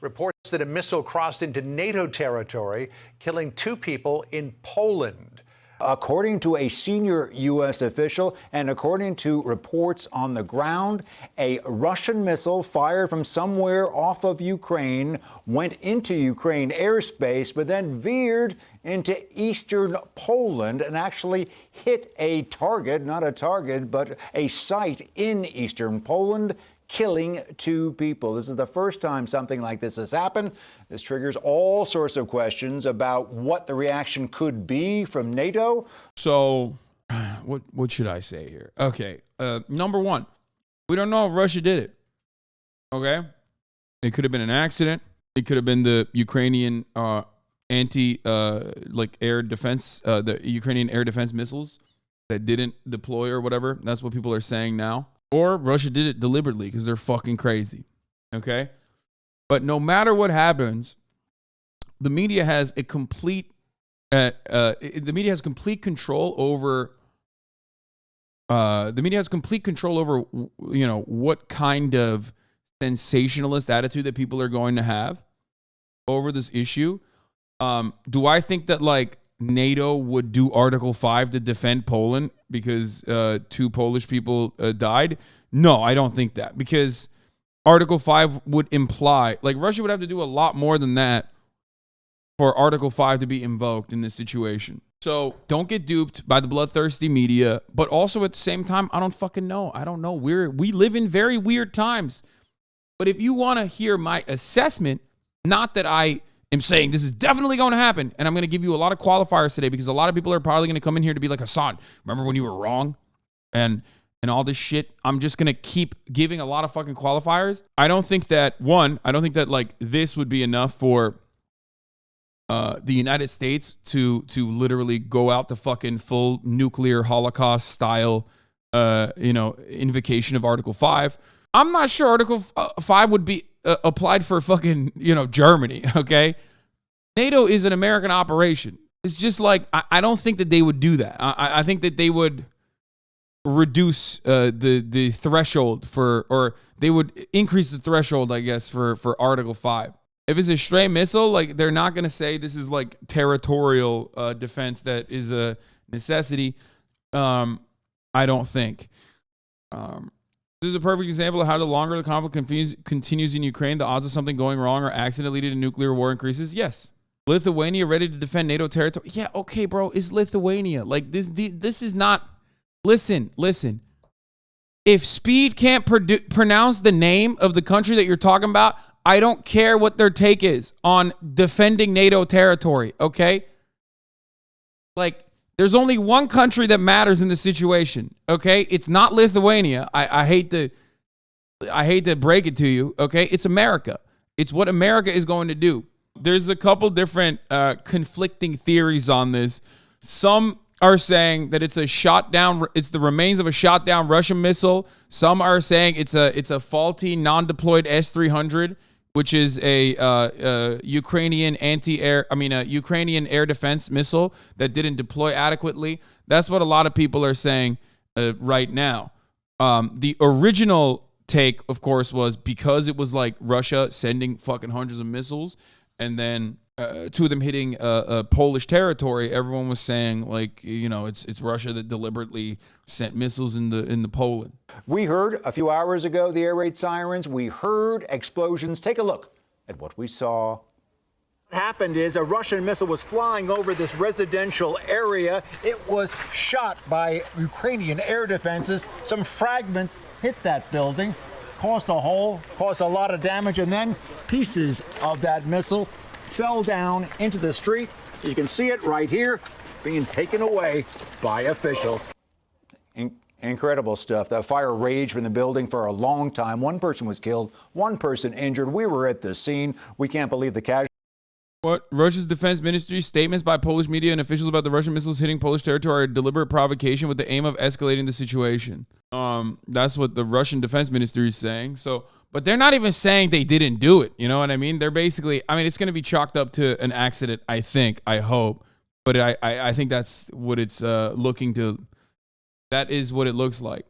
Reports that a missile crossed into NATO territory, killing 2 people in Poland. According to a senior U.S. official and according to reports on the ground, a Russian missile fired from somewhere off of Ukraine went into Ukraine airspace, but then veered into eastern Poland and actually hit a target, not a target, but a site in eastern Poland, killing 2 people. This is the first time something like this has happened. This triggers all sorts of questions about what the reaction could be from NATO. So what should I say here? Okay. Number one, we don't know if Russia did it. Okay. It could have been an accident. It could have been the Ukrainian air defense, the Ukrainian air defense missiles that didn't deploy or whatever. That's what people are saying now. Or Russia did it deliberately because they're fucking crazy. Okay? But no matter what happens, the media has a complete complete control over what kind of sensationalist attitude that people are going to have over this issue. Do I think that like NATO would do Article 5 to defend Poland because 2 Polish people died? No, I don't think that, because Article 5 would imply, like, Russia would have to do a lot more than that for Article 5 to be invoked in this situation. So don't get duped by the bloodthirsty media, but also at the same time, I don't fucking know. I don't know. We live in very weird times. But if you want to hear my assessment, not that I am saying this is definitely going to happen, and I'm going to give you a lot of qualifiers today because a lot of people are probably going to come in here to be like, Hasan, remember when you were wrong? And all this shit. I'm just going to keep giving a lot of fucking qualifiers. I don't think that, like this would be enough for the United States to literally go out to fucking full nuclear Holocaust style, invocation of Article 5. I'm not sure Article 5 would be applied for fucking, Germany, okay? NATO is an American operation. It's just like, I don't think that they would do that. I think that they would reduce the threshold or they would increase the threshold, I guess, for Article 5. If it's a stray missile, like, they're not going to say this is like territorial defense that is a necessity. I don't think. This is a perfect example of how the longer the conflict continues in Ukraine, the odds of something going wrong or accident leading to nuclear war increases. Yes. Lithuania ready to defend NATO territory. Yeah, okay, bro. It's Lithuania. Like, this is not... Listen. If Speed can't pronounce the name of the country that you're talking about, I don't care what their take is on defending NATO territory, okay? Like, there's only one country that matters in this situation, okay? It's not Lithuania. I hate to break it to you, okay? It's America. It's what America is going to do. There's a couple different conflicting theories on this. Some are saying that it's the remains of a shot down Russian missile. Some are saying it's a faulty non-deployed S-300, which is a Ukrainian Ukrainian air defense missile that didn't deploy adequately. That's what a lot of people are saying right now. The original take, of course, was because it was like Russia sending fucking hundreds of missiles and then 2 of them hitting Polish territory. Everyone was saying, like, it's Russia that deliberately sent missiles into Poland. We heard a few hours ago the air raid sirens. We heard explosions. Take a look at what we saw. What happened is a Russian missile was flying over this residential area. It was shot by Ukrainian air defenses. Some fragments hit that building, caused a hole, caused a lot of damage, and then pieces of that missile fell down into the street. You can see it right here being taken away by officials. Incredible stuff. The fire raged from the building for a long time. 1 person was killed, 1 person injured. We were at the scene. We can't believe the casualties. What? Russia's defense ministry statements by Polish media and officials about the Russian missiles hitting Polish territory are a deliberate provocation with the aim of escalating the situation. That's what the Russian defense ministry is saying. But they're not even saying they didn't do it. You know what I mean? They're basically, it's going to be chalked up to an accident, I hope. But I think that's what it's that is what it looks like.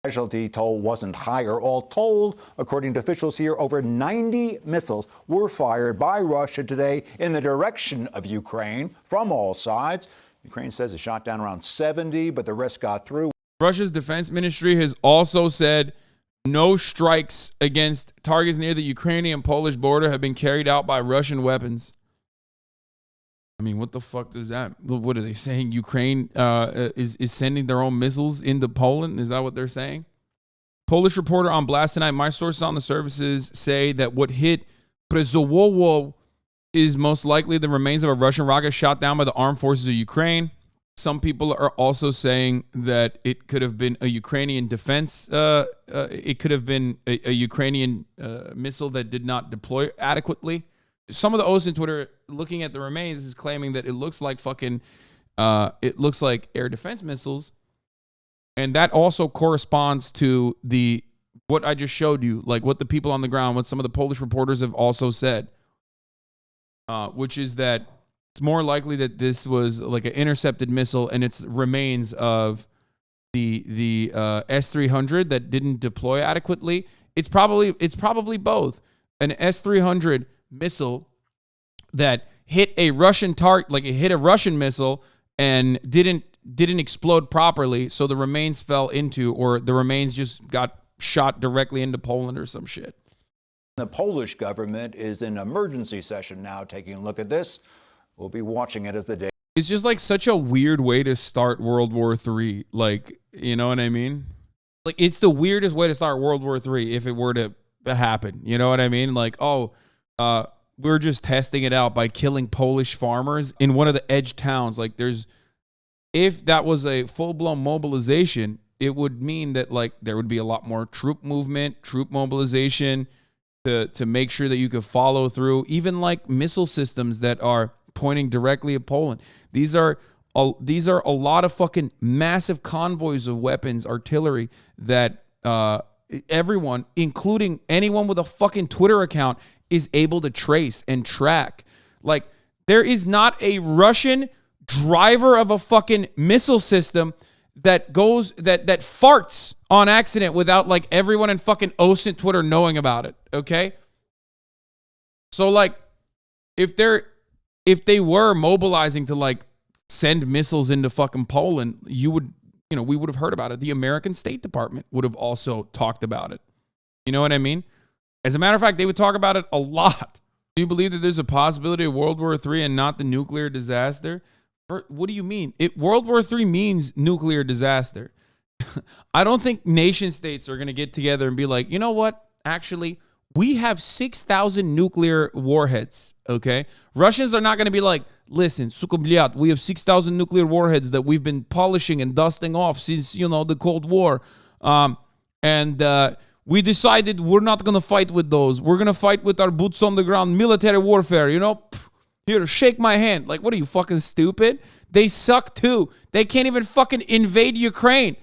Casualty toll wasn't higher. All told, according to officials here, over 90 missiles were fired by Russia today in the direction of Ukraine from all sides. Ukraine says it shot down around 70, but the rest got through. Russia's defense ministry has also said no strikes against targets near the Ukrainian-Polish border have been carried out by Russian weapons. I mean, what the fuck does that? What are they saying? Ukraine is sending their own missiles into Poland? Is that what they're saying? Polish reporter on blast tonight. My sources on the services say that what hit Przewoło is most likely the remains of a Russian rocket shot down by the armed forces of Ukraine. Some people are also saying that it could have been a Ukrainian defense. It could have been a Ukrainian missile that did not deploy adequately. Some of the OSINT Twitter looking at the remains is claiming that it looks like air defense missiles. And that also corresponds to what I just showed you, like what the people on the ground, what some of the Polish reporters have also said, which is that it's more likely that this was like an intercepted missile and it's remains of the S-300 that didn't deploy adequately. It's probably both. An S-300 missile that hit a Russian target, like it hit a Russian missile and didn't explode properly, so the remains fell into, or the remains just got shot directly into Poland or some shit. The Polish government is in emergency session now, taking a look at this. We'll be watching it as the day. It's just like such a weird way to start World War III. Like, you know what I mean? Like, it's the weirdest way to start World War III if it were to happen. You know what I mean? Like, we're just testing it out by killing Polish farmers in one of the edge towns. Like, if that was a full-blown mobilization, it would mean that, like, there would be a lot more troop movement, troop mobilization to make sure that you could follow through. Even, like, missile systems that are pointing directly at Poland. These are a lot of fucking massive convoys of weapons, artillery that everyone, including anyone with a fucking Twitter account, is able to trace and track. Like, there is not a Russian driver of a fucking missile system that farts on accident without, like, everyone in fucking OSINT Twitter knowing about it. Okay. So, like, if they were mobilizing to, like, send missiles into fucking Poland, we would have heard about it. The American State Department would have also talked about it. You know what I mean? As a matter of fact, they would talk about it a lot. Do you believe that there's a possibility of World War III and not the nuclear disaster? What do you mean? World War III means nuclear disaster. I don't think nation states are going to get together and be like, you know what? Actually, we have 6,000 nuclear warheads, okay? Russians are not going to be like, listen, suka blyat, we have 6,000 nuclear warheads that we've been polishing and dusting off since, the Cold War. We decided we're not going to fight with those. We're going to fight with our boots on the ground military warfare, Here, shake my hand. Like, what are you, fucking stupid? They suck too. They can't even fucking invade Ukraine.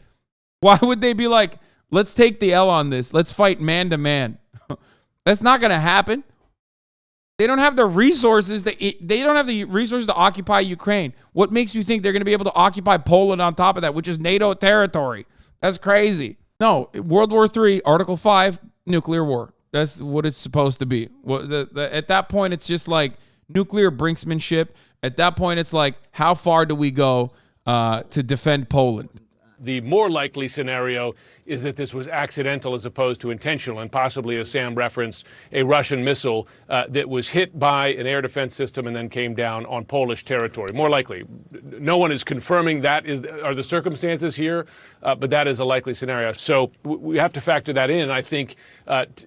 Why would they be like, let's take the L on this. Let's fight man to man. That's not going to happen. They don't have the resources. They don't have the resources to occupy Ukraine. What makes you think they're going to be able to occupy Poland on top of that, which is NATO territory? That's crazy. No, World War III, Article 5, nuclear war. That's what it's supposed to be. At that point, it's just like nuclear brinksmanship. At that point, it's like, how far do we go to defend Poland? The more likely scenario is that this was accidental as opposed to intentional, and possibly, as Sam referenced, a Russian missile that was hit by an air defense system and then came down on Polish territory. More likely. No one is confirming that are the circumstances here, but that is a likely scenario. So we have to factor that in. I think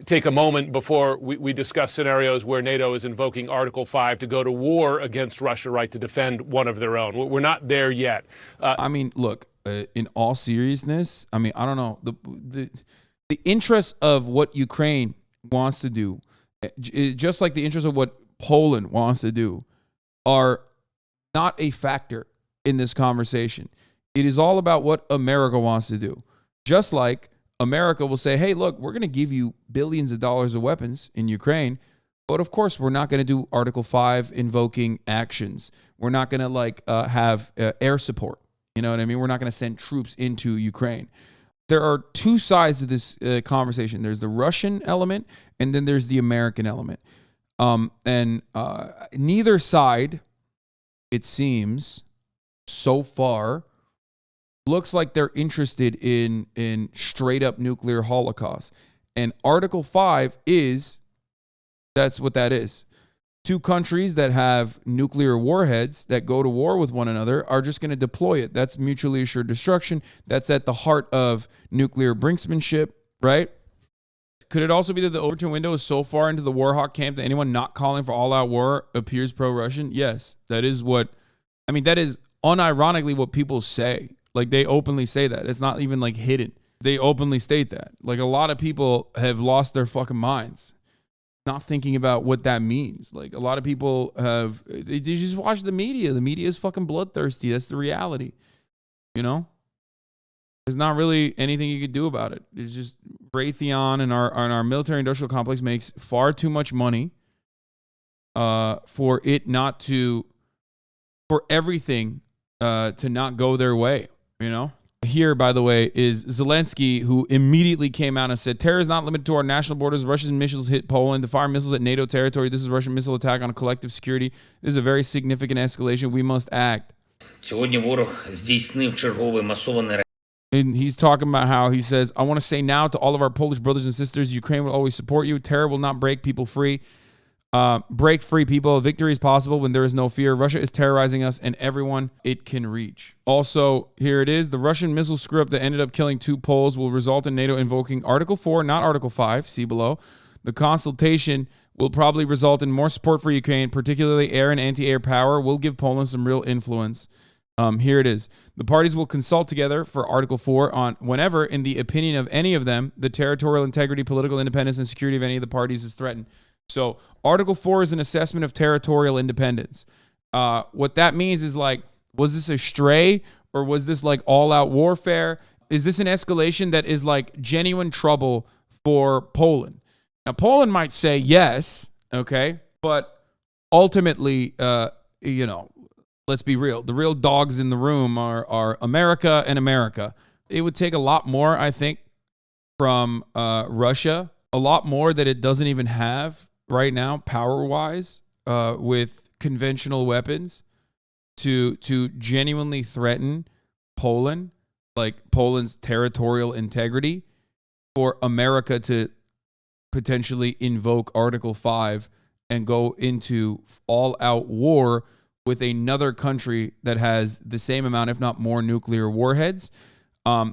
take a moment before we discuss scenarios where NATO is invoking Article 5 to go to war against Russia, right, to defend one of their own. We're not there yet. I mean, look. In all seriousness, I mean, I don't know, the interest of what Ukraine wants to do, just like the interest of what Poland wants to do, are not a factor in this conversation. It is all about what America wants to do. Just like America will say, hey, look, we're going to give you billions of dollars of weapons in Ukraine, but of course we're not going to do Article 5 invoking actions. We're not going to have air support. You know what I mean? We're not going to send troops into Ukraine. there are two sides to this conversation. There's the Russian element, and then there's the American element. And neither side, it seems, so far, looks like they're interested in straight up nuclear holocaust. And Article 5 that's what that is. Two countries that have nuclear warheads that go to war with one another are just going to deploy it. That's mutually assured destruction. That's at the heart of nuclear brinksmanship, right? Could it also be that the Overton window is so far into the Warhawk camp that anyone not calling for all-out war appears pro-Russian? Yes, that is that is unironically what people say. Like, they openly say that. It's not even like hidden. They openly state that. Like, a lot of people have lost their fucking minds, not thinking about what that means. Like, a lot of people they just watch the media. The media is fucking bloodthirsty. That's the reality. You know? There's not really anything you could do about it. It's just Raytheon and our military industrial complex makes far too much money for everything to not go their way, you know? Here, by the way, is Zelensky, who immediately came out and said, terror is not limited to our national borders. Russian missiles hit Poland to fire missiles at NATO territory. This is a Russian missile attack on collective security. This is a very significant escalation. We must act. Сьогодні ворог здійснив черговий масований. And he's talking about how he says, I want to say now to all of our Polish brothers and sisters, Ukraine will always support you. Terror will not break people free. Break free, people. Victory is possible when there is no fear. Russia is terrorizing us and everyone it can reach. Also, here it is. The Russian missile screw-up that ended up killing 2 Poles will result in NATO invoking Article 4, not Article 5. See below. The consultation will probably result in more support for Ukraine, particularly air and anti-air power. Will give Poland some real influence. Here it is. The parties will consult together for Article 4 on whenever, in the opinion of any of them, the territorial integrity, political independence, and security of any of the parties is threatened. So Article 4 is an assessment of territorial independence. What that means is, like, was this a stray or was this like all-out warfare? Is this an escalation that is like genuine trouble for Poland? Now, Poland might say yes, okay, but ultimately, let's be real. The real dogs in the room are America and America. It would take a lot more, I think, from Russia, a lot more that it doesn't even have right now, power-wise, with conventional weapons, to genuinely threaten Poland, like Poland's territorial integrity, for America to potentially invoke Article 5 and go into all-out war with another country that has the same amount, if not more, nuclear warheads.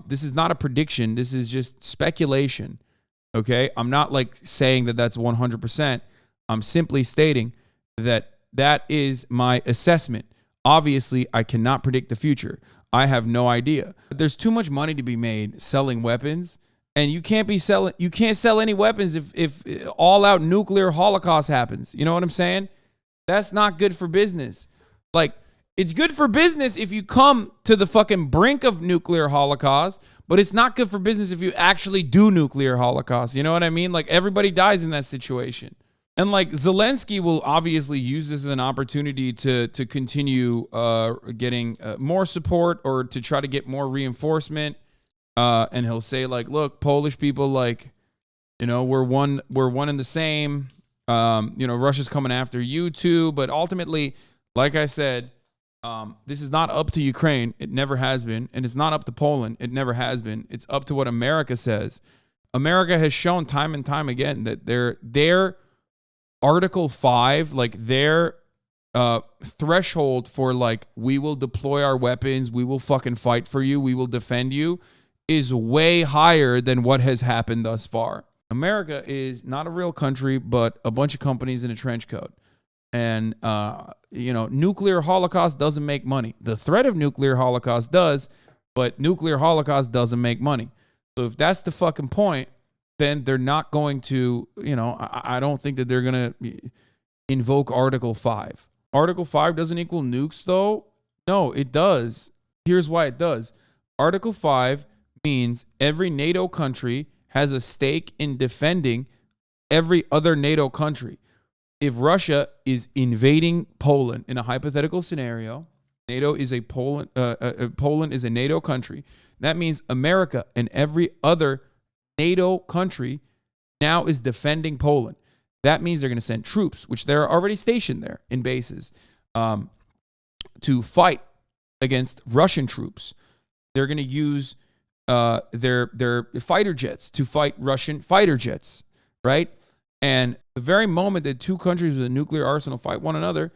This is not a prediction. This is just speculation. Okay? I'm not like saying that that's 100%. I'm simply stating that that is my assessment. Obviously, I cannot predict the future. I have no idea. There's too much money to be made selling weapons, and you can't sell any weapons if all-out nuclear holocaust happens. You know what I'm saying? That's not good for business. Like, it's good for business if you come to the fucking brink of nuclear holocaust, but it's not good for business if you actually do nuclear holocaust. You know what I mean? Like, everybody dies in that situation. And like, Zelensky will obviously use this as an opportunity to continue getting more support, or to try to get more reinforcement. And he'll say, like, look, Polish people, like, we're one and the same. Russia's coming after you too. But ultimately, like I said, this is not up to Ukraine. It never has been. And it's not up to Poland. It never has been. It's up to what America says. America has shown time and time again that their Article 5, like their threshold for, like, we will deploy our weapons, we will fucking fight for you, we will defend you, is way higher than what has happened thus far. America is not a real country, but a bunch of companies in a trench coat. And, nuclear holocaust doesn't make money. The threat of nuclear holocaust does, but nuclear holocaust doesn't make money. So if that's the fucking point, then they're not going to, I don't think that they're going to invoke Article 5. Article 5 doesn't equal nukes, though. No, it does. Here's why it does. Article 5 means every NATO country has a stake in defending every other NATO country. If Russia is invading Poland in a hypothetical scenario, NATO is a Poland. Poland is a NATO country. That means America and every other NATO country now is defending Poland. That means they're going to send troops, which they're already stationed there in bases, to fight against Russian troops. They're going to use their fighter jets to fight Russian fighter jets, right? And the very moment that two countries with a nuclear arsenal fight one another,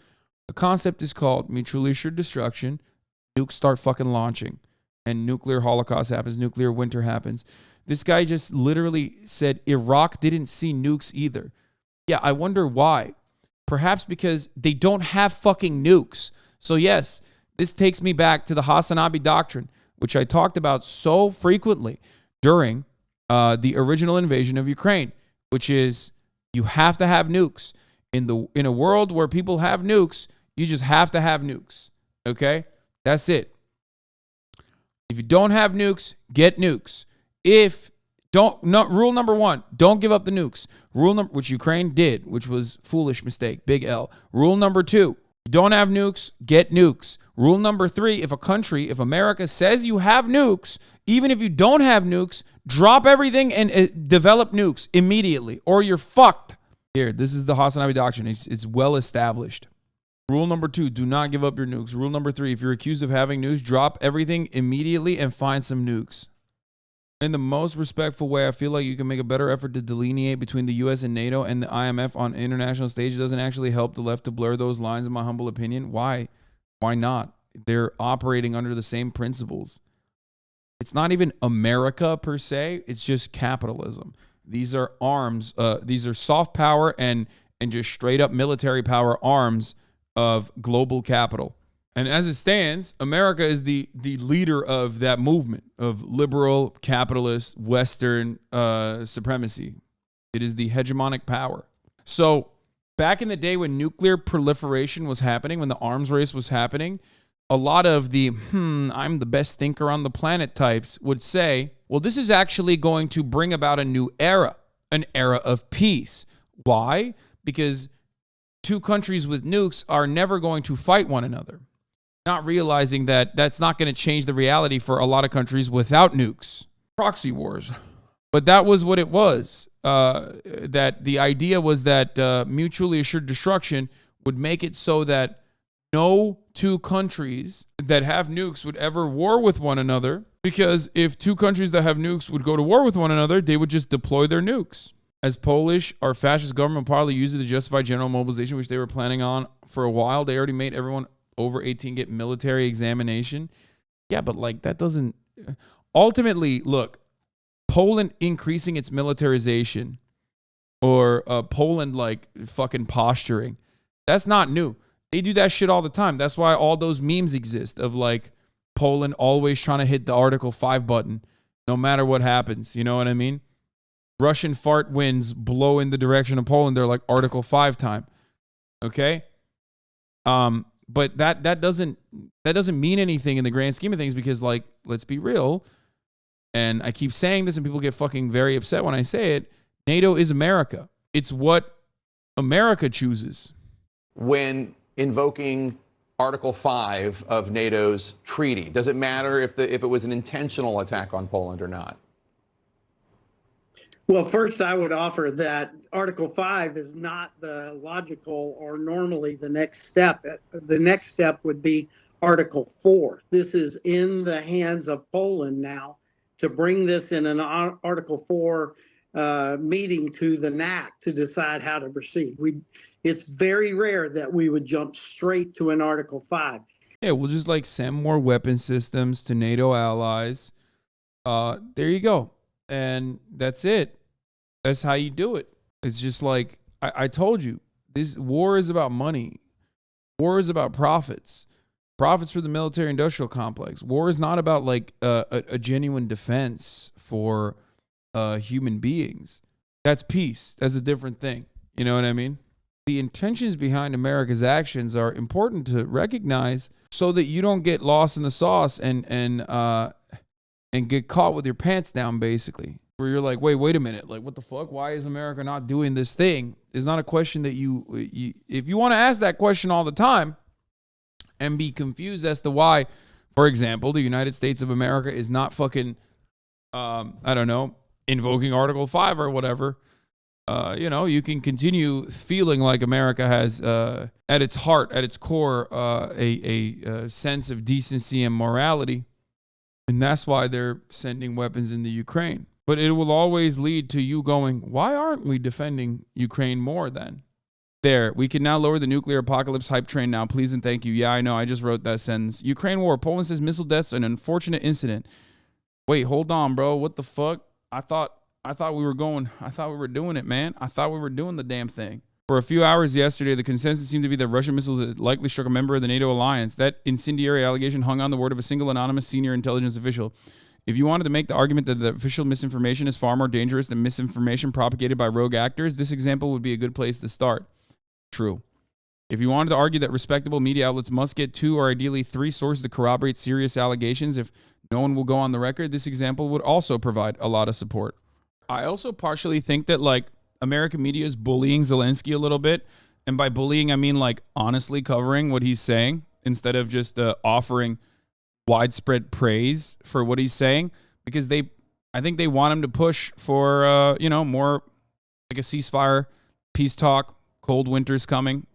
the concept is called mutually assured destruction. Nukes start fucking launching, and nuclear holocaust happens, nuclear winter happens. This guy just literally said Iraq didn't see nukes either. Yeah, I wonder why. Perhaps because they don't have fucking nukes. So yes, this takes me back to the Hasanabi doctrine, which I talked about so frequently during the original invasion of Ukraine, which is you have to have nukes. In a world where people have nukes, you just have to have nukes. Okay? That's it. If you don't have nukes, get nukes. Rule number 1, don't give up the nukes. Which Ukraine did, which was foolish mistake, big L. Rule number 2, you don't have nukes, get nukes. Rule number 3, if America says you have nukes, even if you don't have nukes, drop everything and develop nukes immediately, or you're fucked. Here, this is the Hasanabi doctrine. It's well established. Rule number 2, do not give up your nukes. Rule number 3, if you're accused of having nukes, drop everything immediately and find some nukes. In the most respectful way, I feel like you can make a better effort to delineate between the U.S. and NATO and the IMF on international stage. It doesn't actually help the left to blur those lines, in my humble opinion. Why? Why not? They're operating under the same principles. It's not even America per se. It's just capitalism. These are arms. These are soft power and just straight up military power arms of global capital. And as it stands, America is the leader of that movement of liberal, capitalist, Western supremacy. It is the hegemonic power. So back in the day when nuclear proliferation was happening, when the arms race was happening, a lot of the, I'm the best thinker on the planet types would say, well, this is actually going to bring about a new era, an era of peace. Why? Because two countries with nukes are never going to fight one another. Not realizing that that's not going to change the reality for a lot of countries without nukes. Proxy wars. But that was what it was. That the idea was that mutually assured destruction would make it so that no two countries that have nukes would ever war with one another, because if two countries that have nukes would go to war with one another, they would just deploy their nukes. As Polish or fascist government partly used it to justify general mobilization, which they were planning on for a while. They already made everyone over 18 get military examination. Yeah, but like that doesn't ultimately look. Poland increasing its militarization or Poland like fucking posturing. That's not new. They do that shit all the time. That's why all those memes exist of like Poland always trying to hit the Article 5 button no matter what happens. You know what I mean? Russian fart winds blow in the direction of Poland. They're like Article 5 time. Okay? But that doesn't mean anything in the grand scheme of things, because like, let's be real. And I keep saying this and people get fucking very upset when I say it. NATO is America. It's what America chooses. When invoking Article 5 of NATO's treaty, does it matter if it was an intentional attack on Poland or not? Well, first, I would offer that Article 5 is not the logical or normally the next step. The next step would be Article 4. This is in the hands of Poland now to bring this in an Article 4 meeting to the NAC to decide how to proceed. It's very rare that we would jump straight to an Article 5. Yeah, we'll just like send more weapon systems to NATO allies. There you go. And that's it. That's how you do it. It's just like, I told you, this war is about money. War is about profits. Profits for the military industrial complex. War is not about like a genuine defense for human beings. That's peace. That's a different thing. You know what I mean? The intentions behind America's actions are important to recognize so that you don't get lost in the sauce and get caught with your pants down, basically. Where you're like, wait a minute. Like, what the fuck? Why is America not doing this thing? It's not a question that you if you want to ask that question all the time, and be confused as to why, for example, the United States of America is not fucking, I don't know, invoking Article 5 or whatever. You can continue feeling like America has, at its heart, at its core, a sense of decency and morality. And that's why they're sending weapons into Ukraine. But it will always lead to you going, why aren't we defending Ukraine more then? There, we can now lower the nuclear apocalypse hype train now. Please and thank you. Yeah, I know. I just wrote that sentence. Ukraine war. Poland says missile deaths an unfortunate incident. Wait, hold on, bro. What the fuck? I thought we were doing it, man. I thought we were doing the damn thing. For a few hours yesterday, the consensus seemed to be that Russian missiles had likely struck a member of the NATO alliance. That incendiary allegation hung on the word of a single anonymous senior intelligence official. If you wanted to make the argument that the official misinformation is far more dangerous than misinformation propagated by rogue actors, this example would be a good place to start. True. If you wanted to argue that respectable media outlets must get 2 or ideally 3 sources to corroborate serious allegations if no one will go on the record, this example would also provide a lot of support. I also partially think that, like, American media is bullying Zelensky a little bit. And by bullying, I mean, like, honestly covering what he's saying instead of just offering widespread praise for what he's saying, because I think they want him to push for, more like a ceasefire, peace talk, cold winter's coming,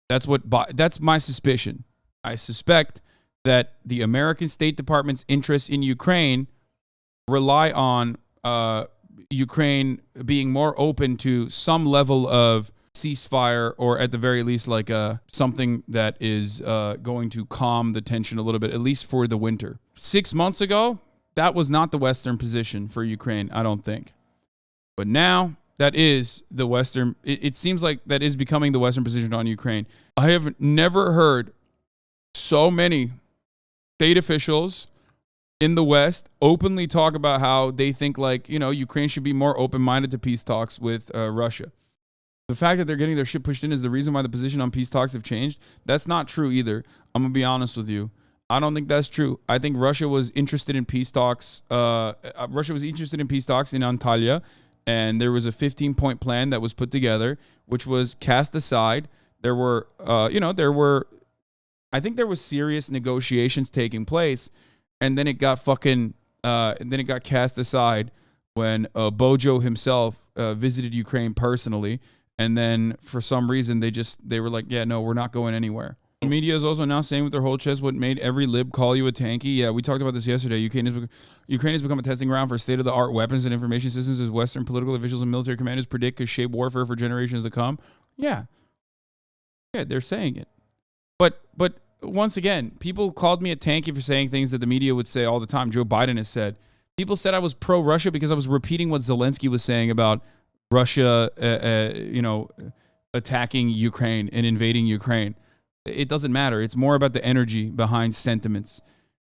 That's my suspicion. I suspect that the American State Department's interests in Ukraine rely on Ukraine being more open to some level of ceasefire, or at the very least, like something that is going to calm the tension a little bit, at least for the winter. 6 months ago, that was not the Western position for Ukraine, I don't think. But now that is the Western. It seems like that is becoming the Western position on Ukraine. I have never heard so many state officials in the West openly talk about how they think, like, Ukraine should be more open-minded to peace talks with Russia. The fact that they're getting their shit pushed in is the reason why the position on peace talks have changed. That's not true either. I'm going to be honest with you. I don't think that's true. I think Russia was interested in peace talks. Russia was interested in peace talks in Antalya, and there was a 15-point plan that was put together, which was cast aside. There were, I think there was serious negotiations taking place, and then it got cast aside when Bojo himself visited Ukraine personally. And then for some reason, they were like, yeah, no, we're not going anywhere. The media is also now saying with their whole chest what made every lib call you a tanky. Yeah, we talked about this yesterday. Ukraine has become a testing ground for state-of-the-art weapons and information systems as Western political officials and military commanders predict could shape warfare for generations to come. Yeah, they're saying it. But once again, people called me a tanky for saying things that the media would say all the time. Joe Biden has said. People said I was pro-Russia because I was repeating what Zelensky was saying about Russia, attacking Ukraine and invading Ukraine. It doesn't matter. It's more about the energy behind sentiments.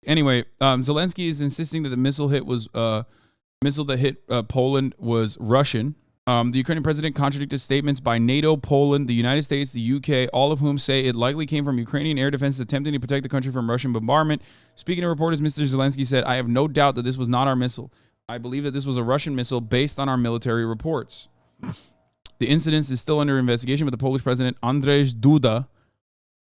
Anyway, Zelensky is insisting that the missile that hit Poland was Russian. The Ukrainian president contradicted statements by NATO, Poland, the United States, the UK, all of whom say it likely came from Ukrainian air defenses attempting to protect the country from Russian bombardment. Speaking to reporters, Mr. Zelensky said, I have no doubt that this was not our missile. I believe that this was a Russian missile based on our military reports. The incident is still under investigation, but the Polish president, Andrzej Duda,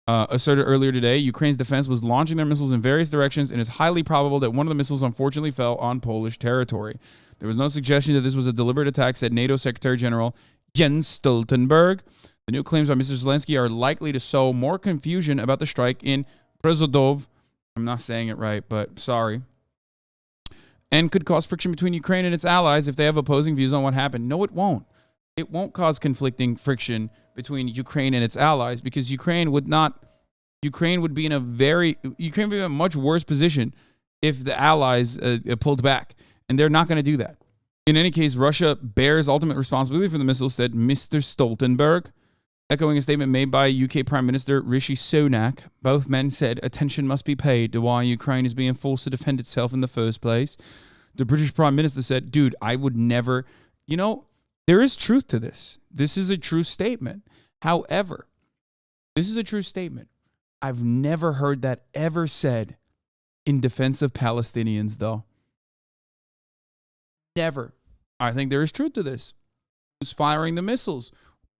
asserted earlier today Ukraine's defense was launching their missiles in various directions, and it's highly probable that one of the missiles unfortunately fell on Polish territory. There was no suggestion that this was a deliberate attack, said NATO Secretary General Jens Stoltenberg. The new claims by Mr. Zelensky are likely to sow more confusion about the strike in Przodów. I'm not saying it right, but sorry. And could cause friction between Ukraine and its allies if they have opposing views on what happened. No, it won't. It won't cause conflicting friction between Ukraine and its allies, because Ukraine would be in a much worse position if the allies pulled back, and they're not going to do that. In any case, Russia bears ultimate responsibility for the missile, said Mr. Stoltenberg, echoing a statement made by UK Prime Minister Rishi Sunak. Both men said attention must be paid to why Ukraine is being forced to defend itself in the first place. The British Prime Minister said, dude, I would never, there is truth to this. This is a true statement. However, this is a true statement. I've never heard that ever said in defense of Palestinians, though. Never. I think there is truth to this. Who's firing the missiles?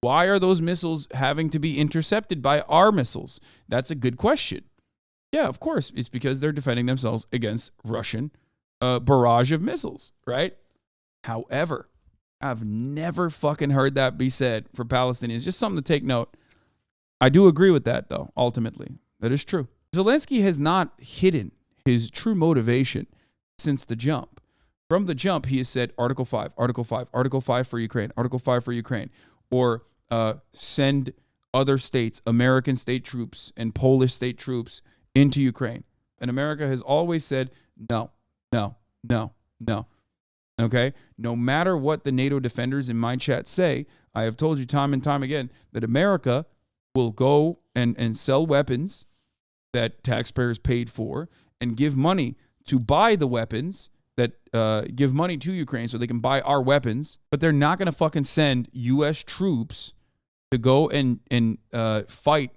Why are those missiles having to be intercepted by our missiles? That's a good question. Yeah, of course. It's because they're defending themselves against Russian barrage of missiles, right? However, I've never fucking heard that be said for Palestinians. Just something to take note. I do agree with that, though, ultimately. That is true. Zelensky has not hidden his true motivation since the jump. From the jump, he has said Article 5, Article 5, Article 5 for Ukraine, Article 5 for Ukraine, or send other states, American state troops and Polish state troops into Ukraine. And America has always said, no, no, no, no. Okay? No matter what the NATO defenders in my chat say, I have told you time and time again that America will go and sell weapons that taxpayers paid for and give money to buy the weapons that give money to Ukraine so they can buy our weapons, but they're not going to fucking send U.S. troops to go and fight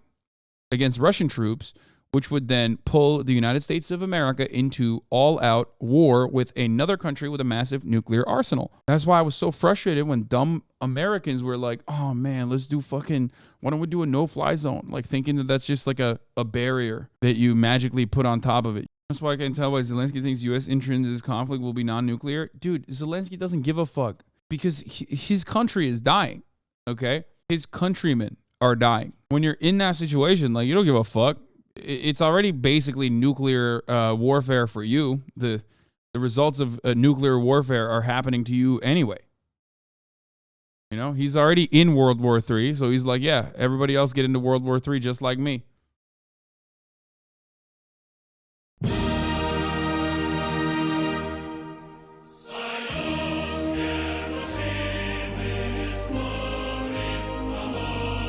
against Russian troops, which would then pull the United States of America into all-out war with another country with a massive nuclear arsenal. That's why I was so frustrated when dumb Americans were like, oh man, let's do fucking, why don't we do a no-fly zone? Like thinking that that's just like a barrier that you magically put on top of it. That's why I can tell why Zelensky thinks U.S. entry into this conflict will be non-nuclear. Dude, Zelensky doesn't give a fuck because his country is dying, okay? His countrymen are dying. When you're in that situation, like, you don't give a fuck. It's already basically nuclear warfare for you. The results of nuclear warfare are happening to you anyway. You know, he's already in World War III, so he's like, yeah, everybody else get into World War III just like me.